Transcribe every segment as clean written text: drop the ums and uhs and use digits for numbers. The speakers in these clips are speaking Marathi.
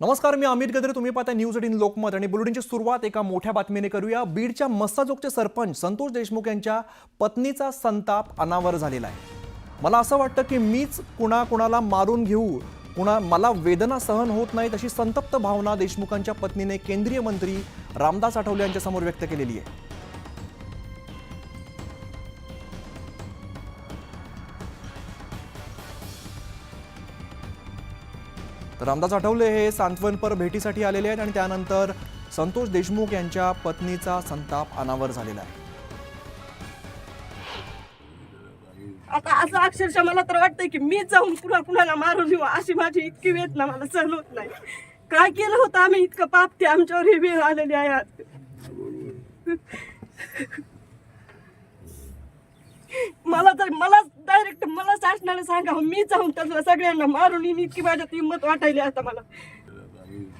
नमस्कार, मी अमित गद्रे. तुम्ही पाहता न्यूज 18 लोकमत आणि बुलेटिनची सुरुवात एका मोठ्या बातमीने करूया. बीडच्या मस्साजोगचे सरपंच संतोष देशमुख यांच्या पत्नीचा संताप अनावर झालेला आहे. मला असं वाटतं की मीच कुणाला मारून घेऊ, मला वेदना सहन होत नाहीत अशी संतप्त भावना देशमुखांच्या पत्नीने केंद्रीय मंत्री रामदास आठवले यांच्या समोर व्यक्त केलेली आहे. रामदास आठवले हे सांत्वनपर भेटीसाठी आलेले आहेत आणि त्यानंतर संतोष देशमुख यांच्या पत्नीचा संताप अनावर झालेला आहे. आता असं अक्षरशः मला तर वाटतंय की मी जाऊन कुणाला मारून घेऊ अशी माझी इतकी वेदना मला सहन होत नाही. काय केलं होतं आम्ही इतकं पाप ते आमच्यावर ही वेळ आलेली आहे आज. मला डायरेक्ट शासनाने सांगा मी जाऊन त्याला सगळ्यांना मारून येईन इतकी माझ्यात हिंमत वाटायली आता मला.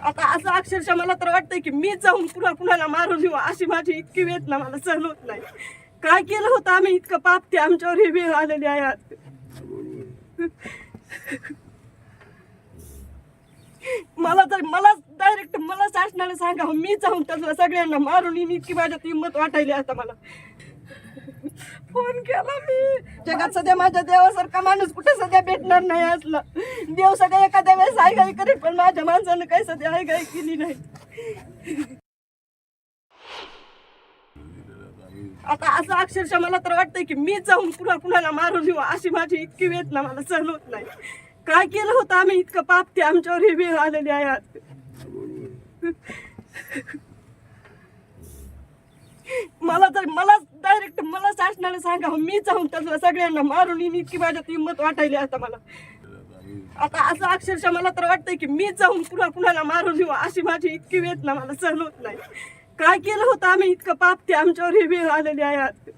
आता असं अक्षरशः मला तर वाटतंय की मी जाऊन कुणाला मारून घेऊ अशी माझी इतकी वेदना मला सहन होत नाही. काय केलं होतं आम्ही इतकं पाप ते आमच्यावर ही वेळ आलेली आहे आज. मला डायरेक्ट शासनाने सांगा मी जाऊन त्याला सगळ्यांना मारून येईन इतकी माझ्यात हिंमत वाटायली आता मला. फोन केला मी. जगात सध्या माझ्या देवासारखा माणूस कुठे सध्या भेटणार नाही असला. देव सध्या एखाद्या वेळेस आयगाई करेल पण माझ्या माणसानं काही सध्या आयगाई केली नाही. आता असं अक्षरशः मला तर वाटतंय की मी जाऊन कुणाला मारून घेऊ अशी माझी इतकी वेदना मला सहन होत नाही. काय केलं होतं आम्ही इतकं पाप ते आमच्यावर ही वेळ आलेली आहे आज. मला डायरेक्ट शासनाने सांगा मी जाऊन त्याला सगळ्यांना मारून येईन इतकी माझ्यात हिंमत वाटायली आता मला. आता असं अक्षरशः मला तर वाटतंय की मी जाऊन कुणाला मारून घेऊ अशी माझी इतकी वेदना मला सहन होत नाही. काय केलं होतं आम्ही इतकं पाप ते आमच्यावर ही वेळ आलेली आहे आज.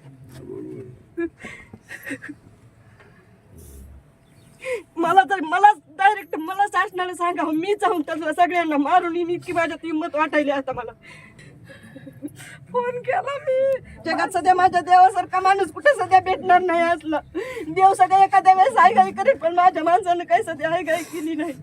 मला डायरेक्ट शासनाने सांगा मी जाऊन त्याला सगळ्यांना मारून येईन इतकी माझ्यात हिंमत वाटायली आता मला. फोन केला मी. जगात सध्या माझ्या देवासारखा माणूस कुठे सध्या भेटणार नाही असला. देव सध्या एखाद्या वेळेस आयगाई करेल पण माझ्या माणसानं काही सध्या आयगाई केली नाही.